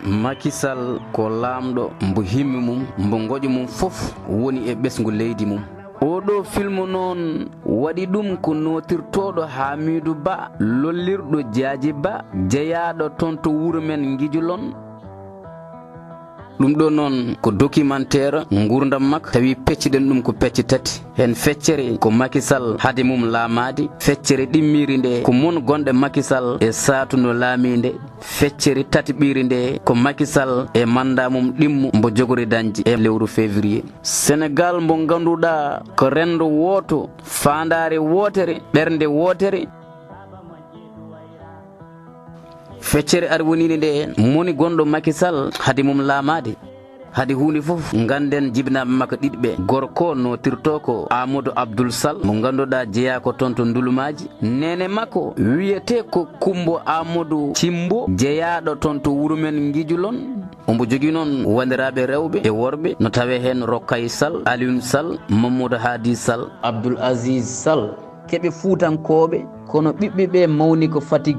Makki Sall ko lamɗo mbo himmi mum mbo goƴi mum fof woni e ɓesgu leydi mum. Oɗo film noon waɗi ɗum ko notirtoɗo Hamidou Ba lollirɗo Diadji Ba jeeyaɗo toon to wuuro men Guijulon. ɗum ɗo noon ko documentaire gurdam makko tawi pecciɗen ɗum ko pecce tati. hen feccere ko Makki Sall haade mum laamade, feccere ɗimmiri nde ko mon gonɗe Makki Sall e saatu no laami nde, feccere tatiɓiri nde ko Makki Sall e manda mum ɗimmo mbo jogori dañde e lewru février. Sénégal mbo ganduɗa ko rendo woto, fandare wotere, ɓernde wotere. feccere ari wonide nde moni gonɗo Makki Sall haade mum laamade. hade hunde fof ganden jibinaɓe makko ɗiɗɓe, gorko notirto ko Amadou Abdoul Sall mo ganduɗa jeeya ko toon to ndulumaji. nene makko wiyete ko Kumbo Amadou Cimbo jeeyaɗo toon to wuuro men Guijulon. ombo jogui noon wandiraɓe rewɓe e worɓe no tawe hen Rokkay Sall, Alioune Sall, Mamadou Hadi Sall, Abdoul Aziz Sall, keɓe Fuutankoɓe kono ɓiɓɓe ɓe mawni ko Fatick.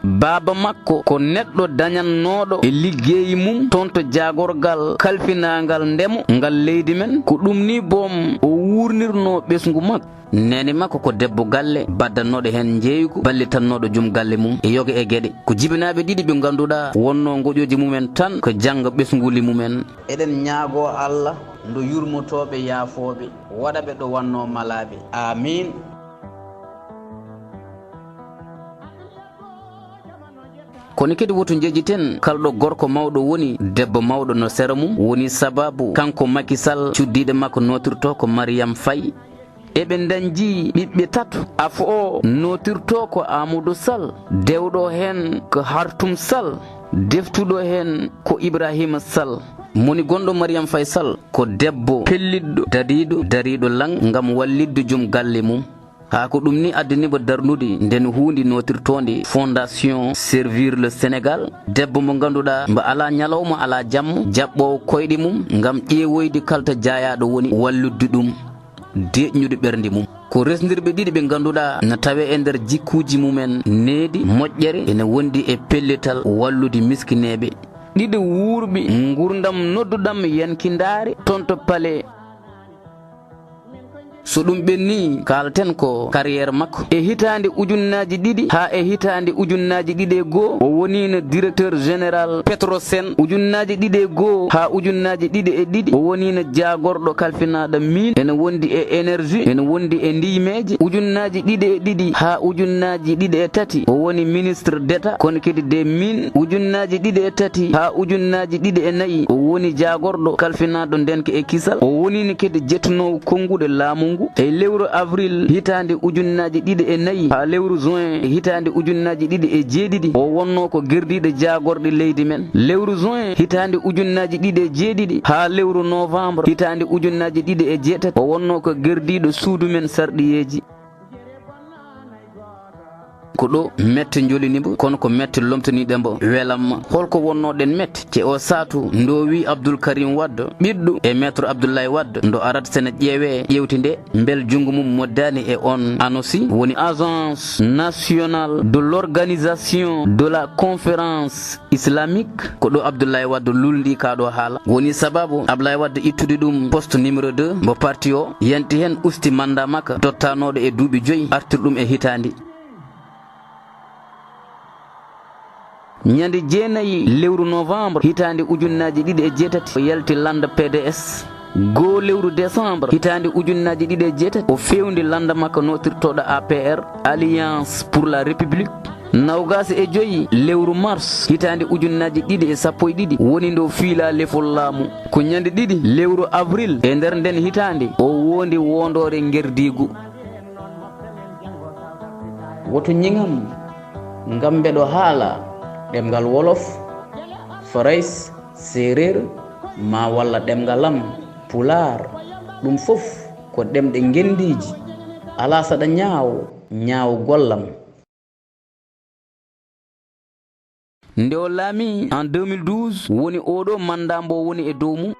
baba makko ko neɗɗo dañannoɗo e liggeyi mum toon to jagorgal kalfinagal ndemo ngal leydi men. ko ɗum ni boom o wurnirno ɓesgu makko. nene makko ko debbo galle baddannoɗo hen jeeygu ballitannoɗo joom galle mum e yoga e gueɗe. ko jibinaɓe ɗiɗi ɓe ganduɗa wonno goƴoji mumen tan ko jangga ɓesguli mumen. eɗen ñaago Allah ndo yurmotoɓe yaafoɓe waɗaɓe ɗo wanno malaɓe. amin. kono kadi woto jejjiten kalɗo gorko mawɗo woni debbo mawɗo no sera mum woni sababu kanko Makki Sall cuddiɗo makko notirto ko Mariame Faye. eɓe dañji ɓiɓɓe tatu. afo o notirto ko Amadou Sall, dewɗo hen ko Hartoum Sall, deftuɗo hen ko Ibrahima Sall. moni gonɗo Mariame Faye Sall ko debbo pelliɗɗo dariɗo lang ngam wallidde joom galle mum. ha ko ɗum ni addanibo darnude nden hunde notirtonde fondation servir le Sénégal. debbo mo ganduɗa mbo ala ñalawma ala jamma jaɓɓowo koyɗe mum ngam ƴeewoyde kalta jayaɗo woni walludde ɗum deƴñude ɓernde mum. ko resdirɓe ɗiɗi ɓe ganduɗa no tawe e nder jikkuji mumen needi moƴƴere ene wondi e pellital wallude miskineɓe. ɗiɗi wuurɓi gurdam nodduɗam yankindare toon to Palais. so ɗum ɓenni kalten ko carriére makko e hitande ujunnaji ɗiɗi ha e hitande ujunnaji ɗiɗi e goho o wonino directeur général Petrosen. ujunnaji ɗiɗi e goho ha ujunnaji ɗiɗi e ɗiɗi o wonino jagorɗo kalfinaɗo mine ene wondi e énergie ene wondi e ndimeji. ujunnaji ɗiɗi e ɗiɗi ha ujunnaji ɗiɗi e tati o woni ministre d'état kono kadi des mines. ujunnaji ɗiɗi e tati ha ujunnaji ɗiɗi e nayyi o woni jagorɗo kalfinaɗo ndenka e kisal. o wonino kadi jettunowo konguɗo laamu e lewru avril hitande ujunnaji ɗiɗi e nayyi ha lewru juin hitande ujunnaji ɗiɗi e jeeɗiɗi o wonno ko gerdiɗo jagorɗe leydi men. lewru juin hitande ujunnaji ɗiɗi e jeeɗiɗi ha lewru novembre hitande ujunnaji ɗiɗi e jeetati o wonno ko gerdiɗo suudu men sarɗiyeji. ko ɗo mette jolinimo kono ko mette lomtaniɗembo welamma. holko wonnoɗen mette te o saatu ndo wi Abdoul Karim Wade ɓiɗɗo e maître Abdoulaye Wade ndo arata sene ƴeewe ƴewti nde bel jungo mum moddani e on ANOCI woni agence nationale de l'organisation de la conférence islamique. ko ɗo Abdoulaye Wade lulndi kaɗo haala woni sababu Abdoulaye Wade ittude ɗum poste numéro 2 mo parti o yanti hen usti manda makka dottanoɗo e duuɓi 5 artir ɗum e hitandi. ñande jeenayi lewru novembre hitande ujunnaji ɗiɗi e jeetati o yalti landa PDS. goo lewru décembre hitande ujunnaji ɗiɗi e jeetati o fewndi landa makko notirtoɗo APR Alliance pour la République. nawgas e joyi lewru mars hitande ujunnaji ɗiɗi e sappo e ɗiɗi woni ndo fiila lefol laamu. ko ñande ɗiɗi lewru avril e nder nden hitande o wondi wondore gerdigu. woto ñingam ngam mbeɗo haala ɗemgal wolof, farays, serer ma walla ɗemgalam pular. ɗum fof ko ɗemɗe gendiji ala saɗa ñaawo gollam. nde o laami en 2012 woni oɗo manda mbo woni e dow mum.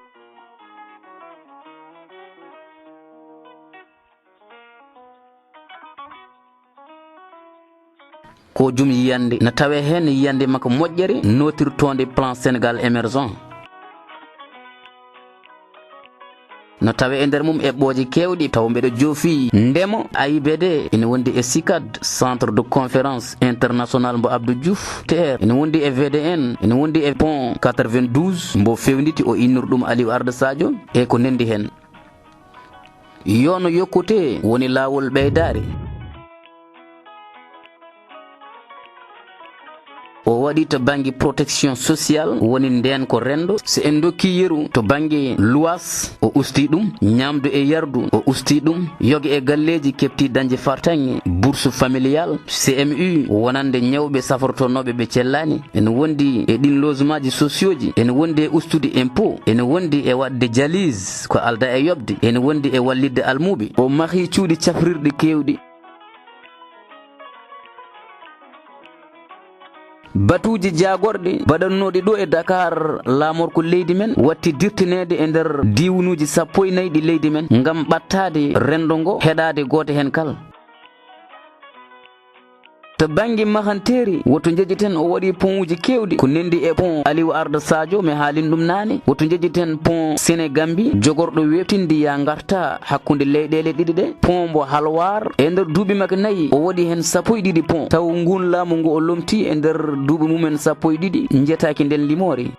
ko jum yiyande na tawe hen yiyande makko moƴƴere notirtonde plan Sénégal émergent no tawe e nder mum eɓɓoje kewɗi taw mbeɗo joofi ndemo AIBD ene wondi e SICAD centre de conférence international mbo Abdou Diouf TR ene wondi e VDN ene wondi e pont 92 mbo fewniti o innirɗum Aliou Arda Sadio e ko nendi hen yono yokkute woni lawol ɓeydare o waɗi to banggue protection sociale woni nden ko rendo so en dokki yeru to banggue luwas o usti ɗum ñamdu e yardu o usti ɗum yogue e galleji kepti dañde fartange bourse familial CMU wonande ñawɓe safortonoɓe ɓe cellani ene wondi e ɗin logement ji sociaux ji ene wondi e ustude impôt ene wondi e wadde dialyse ko alda e yobde ene wondi e wallidde almuɓe o mahi cuuɗi cafrirɗi kewɗi batuji jagorɗi baɗannoɗi ɗo e Dakar laamorko leydi men watti dirtinede e nder diwnuji 14 ɗi leydi men ngam ɓattade rendo ngo heɗade goto hen kala to banggue mahanteri woto jejjiten o waɗi pont uji kewɗi ko nendi e pont Aliou Arda Sadio mi haalin ɗum nane woto jejjiten pont Sénégambi jogorɗo webtindi ya garta hakkude leyɗele ɗiɗi ɗe pont mbo Halwar e nder duuɓi makko 4 o waɗi hen 12 pont taw ngun laamu ngu o lomti e nder duuɓi mumen 12 jetaki nden limori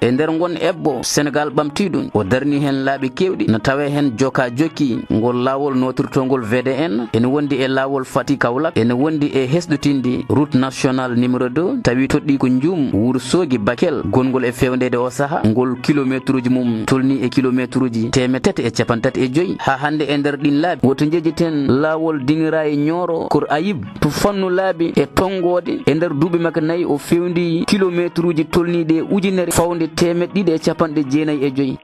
e nder gon ebbo Sénégal ɓamtiɗum o darni hen laaɓi kewɗi no tawe hen joka jokki ngol lawol notirtongol VDN ene wondi e lawol Fati Kaolack ene wondi e hesɗotinde route nationale numéro 2 tawi toɗɗi ko Djoum Wourossogui Bakel gongol e fewndede o saaha ngol kilométre uji mum tolni e kilométre uji 335 ha hande e nder ɗin laaɓi woto jejjiten lawol dinira e Nioro Kor Ayib to fannu laaɓi e tongode e nder duuɓi makko 4 o fewndi kilométre uji tolniɗe ujunere fawde 295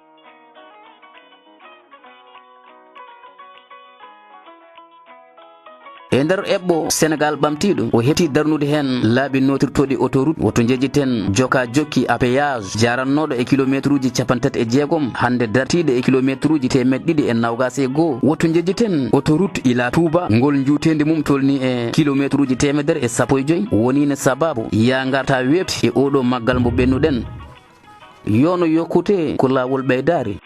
e nder eɓɓo Sénégal ɓamtiɗo o hetti darnude hen laaɓi notirtoɗi autoroute woto jejjiten joka jokki à péage jarannoɗo e kilométre uji 36 hande dartiɗe e kilométre uji 221 woto jejjiten autoroute ila Touba ngol juutede mum tolni e kilométre uji 115 wonine sababu ya garta webti e oɗo maggal mbo ɓennuɗen yono yokkute ko lawol ɓeydare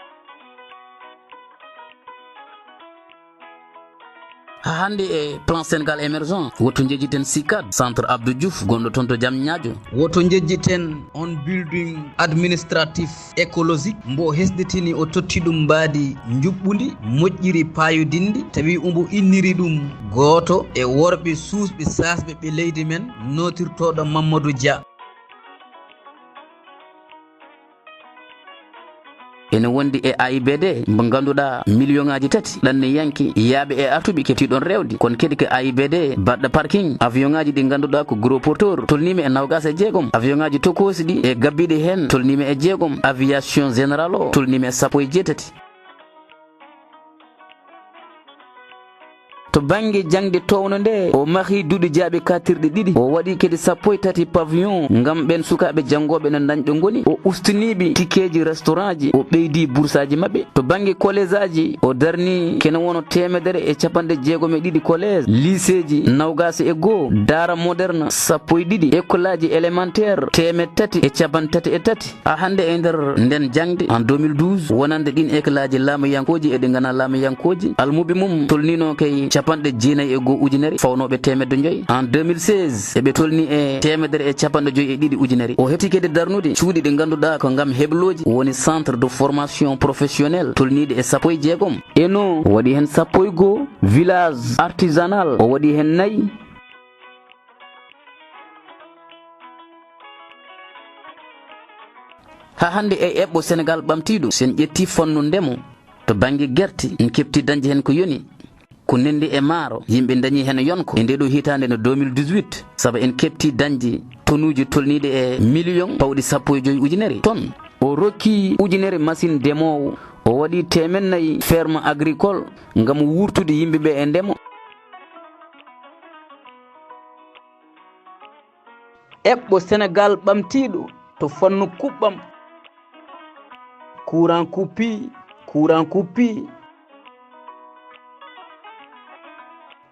ha hande e plan Sénégal émergent woto jejjiten SICAD centre Abdou Diouf gonɗo toon to Diamniadio woto jejjiten on building administratif écologique mbo hesɗitini o totti ɗum mbaadi juɓɓudi moƴƴiri payodindi tawi umbo inniri ɗum goto e worɓe suusɓe sasɓe ɓe leydi men notirtoɗo Mamadou Dia ene wondi e AIBD mbo ganduɗa million ngaji 3 ɗanne yanki yaaɓe e artuɓe kettiɗon rewde kono kadi ko AIBD baɗɗo parking avion ngaji ɗi ganduɗa ko gros porteur tolnima e 26 avion ngaji tokosi ɗi e gabbiɗi hen tolnima e 6 aviation général o tolnima e 17 to banggue jangde towno nde o mahi duuɗi jaaɓe katirɗe 2 o waɗi kadi 13 pavillon ngam ɓen sukaɓe janggoɓe no dañɗo goni o ustiniɓe tikeji restaurant ji o ɓeydi boursaji mabɓe to banggue collège aji o darni kene wono 162 collège lycée ji 21 daara moderne 12 école aji élémentaire 333 a hande e nder nden jangde en 2012 wonande ɗin école aji laamoyankoji eɗe gana laamoyankoji almuɓe mum tolnino kay 9 ujunere fawnoɓe 100 en 2016 eɓe tolni e 152 ujunere o hetti kede darnude cuuɗi ɗe ganduɗa ko gam hebloji woni centre de formation professionnel tolniɗe e 16 eno waɗi hen 11 village artisanal o waɗi hen 4 ha hande e eɓɓo Sénégal ɓamtiɗo sen ƴetti fannu ndemo to banggue guerte en kepti dañde hen ko yoni ko nendi e maaro yimɓe dañi hen yonko e ndeɗo hitande no 2018 saabu en kepti dañde tonuji tolniɗe e million pawɗi 15 ujunere tonne o rokki ujunere machine demowo o waɗi 400 ferme agricole ngam wurtude yimɓeɓe e ndemo eɓɓo Sénégal ɓamtiɗo to fannu kuɓɓam courant kuppi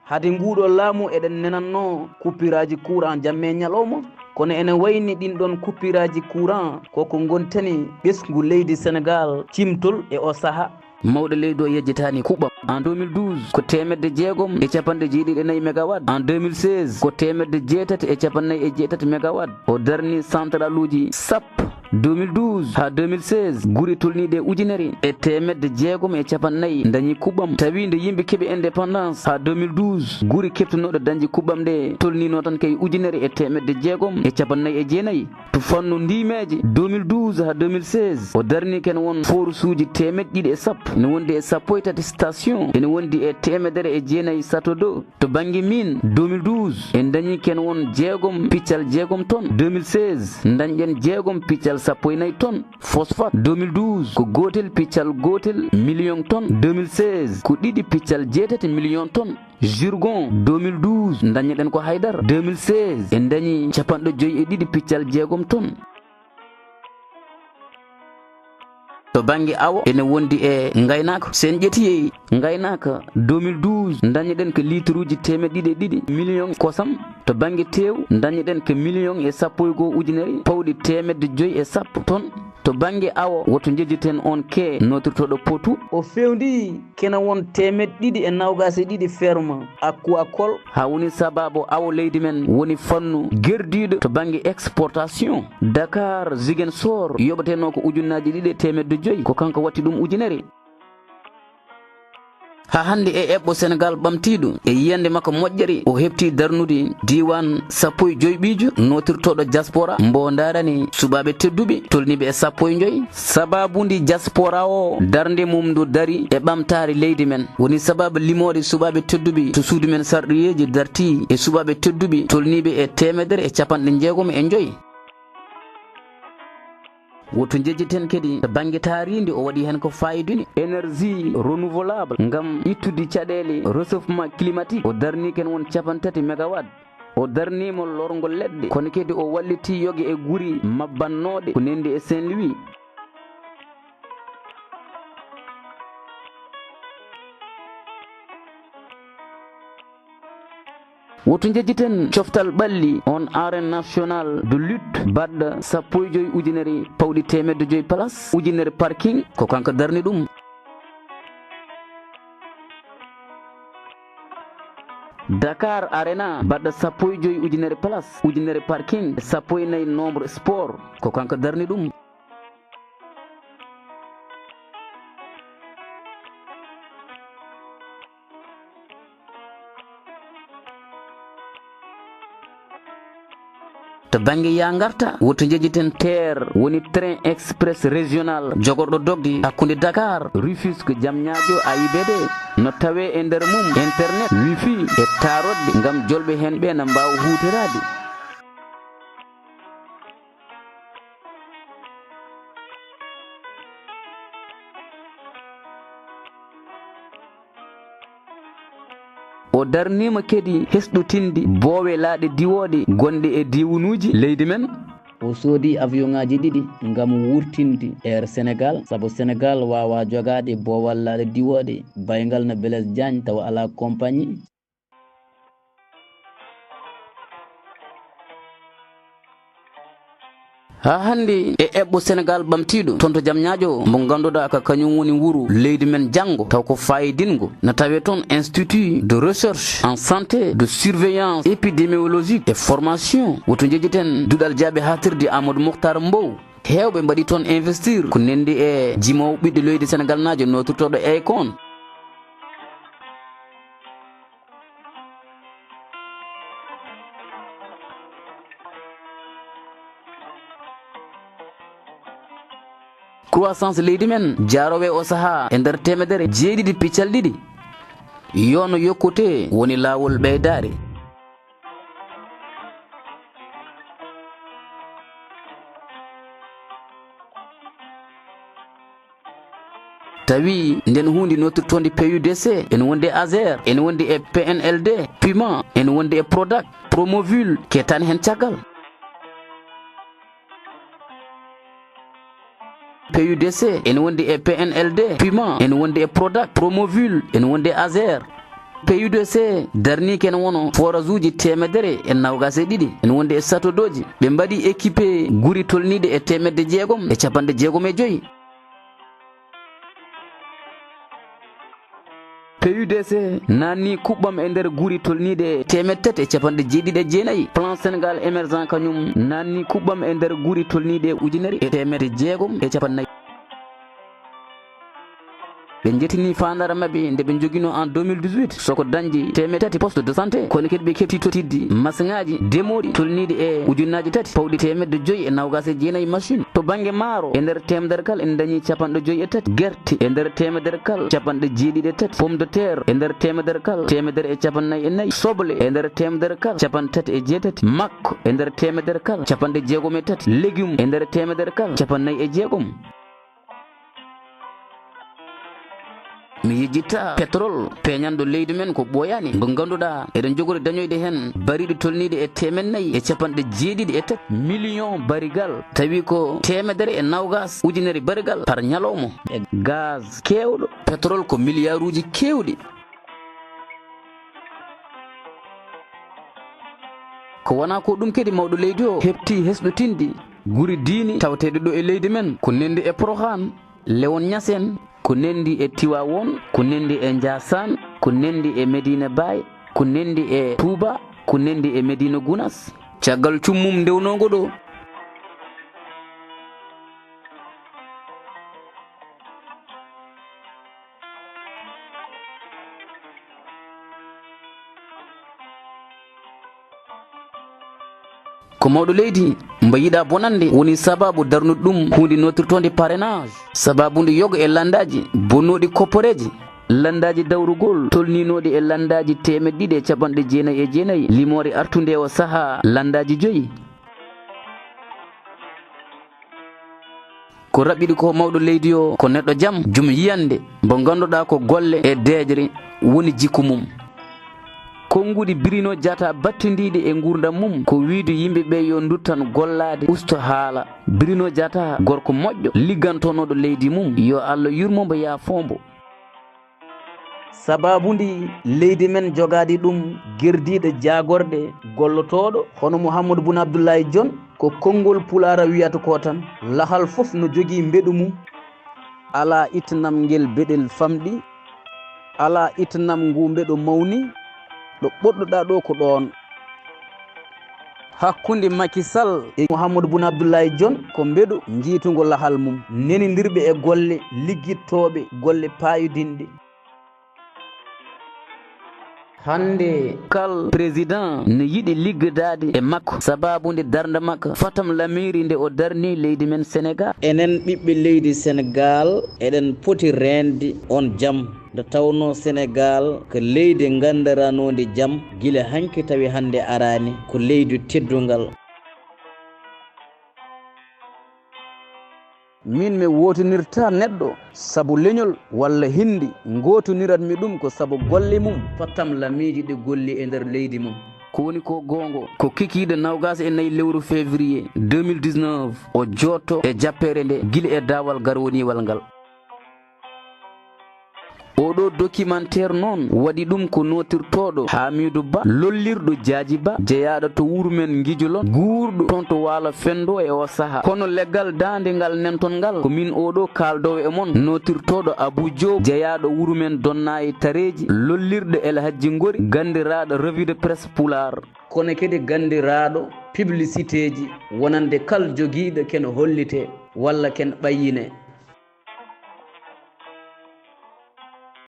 hade nguɗo laamu eɗen nenanno coupiraji courant jamme ñalawma kono ene wayni ɗin ɗon coupiraji courant koko gontani ɓesgu leydi Sénégal cimtol e o saaha mawɗo leydi o yejjitani kuɓam en 2012 ko 654 mégawatt en 2016 ko 688 mégawatt o darni central uji sappo 2012 ha 2016 guri tolniɗe ujunere e 654 dañi kuɓam tawi nde yimɓe keeɓi indépendance ha 2012 guri keftunoɗo dañi kuɓam nde tolnino tan kay ujunere e 654 to fannu ndimeji 2012 ha 2016 o darni ken won force uji 110 ne wondi e 13 station ene wondi e 109 satodo to banggue min 2012 en dañi ken won 6 ton 2016 dañƴen 6 piccal 14 tonnes phosphate 2012 ko gotel piccal gotel million tonnes 2016 ko ɗiɗi piccal 8 million tonnes jurgon 2012 dañƴeɗen ko haydara 2016 en dañi 52 piccal 6 tonnes to banggue awo ene wondi e gaynaka sen ƴetti gaynaka 2012 dañƴeɗen ko litre uji 200 million kosam to banggue tew dañƴeɗen ko million e 11 ujunere pawɗi 510 tonnes to banggue awo woto jejjiten on ke notirtoɗo potu o fewndi kena won 222 ferme aquacole ha woni sababu awo leydi men woni fannu gerdiɗo to banggue exportation Dakar Ziguinchor yoɓateno ko ujunnaji 205 ko kanko watti ɗum ujunere ha hande e eɓɓo Sénégal ɓamtiɗo e yiyande makko moƴƴere o heɓti darnude diwan 15 notirtoɗo diaspora mbo darani suɓaɓe tedduɓe tolniɓe e 15 sababundi diaspora o darde mum ndu dari e ɓamtare leydi men woni sababu limode suɓaɓe tedduɓe to suudu men sarɗoyeji darti e suɓaɓe tedduɓe tolniɓe e 165 woto jejjiten kadi to banggue taaride o waɗi hen ko fayiduni énergie renouvelable ngam ittude caɗele réchauffement climatique o darni ken won 3 mégawatt o darnimo lorgol leɗɗe kono kadi o walliti yogue e guuri mabbannoɗe ko nendi e Saint Louis woto jejjiten coftal ɓalli on arène national de lutte baɗɗo 15 ujunere pawɗi 105 place ujunere parking ko kanko darni ɗum Dakar Arena baɗɗo 15 ujunere place ujunere parking 14 nombre sport ko kanko darni ɗum to banggue ya garta woto jejjiten terre woni train express régional jogorɗo dogde hakkude Dakar Rufisque Diamniadio AIBD no tawe e nder mum internet wifi e tarodde ngam jolɓe hen ɓe na mbawa huterade o darnima kadi hesɗotinde boowe laaɗe diwoɗe gonɗe e diwunuji leydi men o soodi avion ngaji 2 ngam wurtinde air Sénégal saabu Sénégal wawa jogade boowal laaɗe diwoɗe baygal no Blaise Diagne tawa ala compagnie ha hande e eɓɓo Sénégal ɓamtiɗo toon to Diamniadio mo ganduɗa ka kañum woni wuuro leydi men janggo taw ko fayidingo no tawe toon institut de recherche en santé de surveillance épidémiologique et formation woto jejjiten duɗal jaaɓe hatirde Amadou Mokhtar Mbow hewɓe mbaɗi toon investir ko nendi e jimowo ɓiɗɗo leydi Sénégal najo notirtoɗo Akon croissance leydi men jarowe o saaha e nder 7 piccal 2 yono yokkute woni lawol ɓeydare tawi nden hunde notirtonde PUDC ene wonde ASER ene wonde e PNLD Puma ene wonde e Prodac Promoville ketani hen caggal PUDC ene wonde e PNLD Puma ene wonde e Prodac Promoville ene wonde e ASER PUDC darni ken wono forage uji temedere e nawgas e ɗiɗi en wonde e satodoji ɓe mbaɗi équipé guri tolniɗe e 650 PUDC nanni kuɓɓam e nder guri tolniɗe 379 plan sénégal émergent kañum nanni kuɓɓam e nder guri tolniɗe ujunere e 650 ɓe jettini fandara mabɓe nde ɓe joguino en 2018 soko dañji 300 poste de santé kono kadi ɓe kefti totidde masiŋaji demoɗi tolniɗi e ujunnaji 3 pawɗi 509 machine to banggue maaro e nder temedere kala en dañi 53 guerte e nder temedere kala 73 pomme de terre e nder temedere kala 144 soble e nder temedere kala 38 makko e nder temedere kala 63 légume e nder temedere kala 46 mi yejjitta pétrole peñanɗo leydi men ko ɓooyani mo ganduɗa eɗen jogori dañoyde hen bariɗe tolniɗe e 473 million barigal tawi ko 120 ujunere barigal par ñalawma e gaz kewɗo pétrole ko milliard uji kewɗi ko wona ko ɗum kadi mawɗo leydi o hepti hesɗotinde guri diini tawateɗe ɗo e leydi men ko nendi e Prohan Lewon Niassène ko nendi e Tiwawon ko nendi e Ndiassane ko nendi e Medina Baye ko nendi e Touba ko nendi e Medina Gounass caggal cummum ndewnogo ɗo ko mawɗo leydi mbo yiɗa bonande woni sababu darnude ɗum hunde notirtonde parrainage sababu nde yoga e landaji bonnoɗi kopporeji landaji dawrugol tolninoɗi e landaji 299 limore artude o saaha landaji 5 ko raɓɓiɗi ko mawɗo leydi o ko neɗɗo jaam jum yiyande mbo ganduɗa ko golle e deejre woni jikku mum konngudi birino jata battidiɗe e gurdam mum ko wiide yimɓeɓe yo duttan gollade usto haala birino jata gorko moƴƴo liggantonoɗo leydi mum yo Allah yurmomo yaafombo sababundi leydi men jogadi ɗum gerdiɗe jagorɗe gollotoɗo hono Mouhamadou Boun Abdoulaye Dione ko konngol pulara wiyata ko tan lahal foof no jogui mbeɗu mum ala ittanam ngel beɗel famɗi ala ittanam ngu mbeɗo mawni ɗo ɓoɗɗoɗa ɗo ko ɗon hakkunde Makki Sall e Mouhamadou Boun Abdoulaye Dione ko mbeɗu jiitugo lahal mum nenidirɓe e golle liggittoɓe golle payudinɗe hande kal président ne yiɗi liggadade e makko sababude darde makko fatam lamiri nde o darni leydi men Sénégal enen ɓiɓɓe leydi Sénégal eɗen poti rende on jaam nde tawno Sénégal ko leydi gandaranode jaam guila hanki tawi hande arani ko leydi teddungal min mi wotinirta neɗɗo sabu leñol walla hindi gotoniratmi ɗum ko sabu golle mum fattam lamiji ɗi golli e nder leydi mum ko woni ko gongo ko kikiɗe 24 lewru février 2019 o jotto e jappere nde guila e dawal garwoniwal ngal oɗo documentaire noon waɗi ɗum ko notirtoɗo Hamidou Ba lollirɗo Diadji Ba jeeyaɗo to wuuro men Guijolon guurɗo toon to waalo Fendo e o saaha kono leggal dande ngal nenton ngal ko min oɗo kaldowo e mon notirtoɗo Abou Diop jeeyaɗo wuuro men Donna e Tareji lollirɗo El Hadji Ngori gandiraɗo revue de presse Pular kono kadi gandiraɗo publicité ji wonande kal joguiɗo ken hollite walla ken ɓayine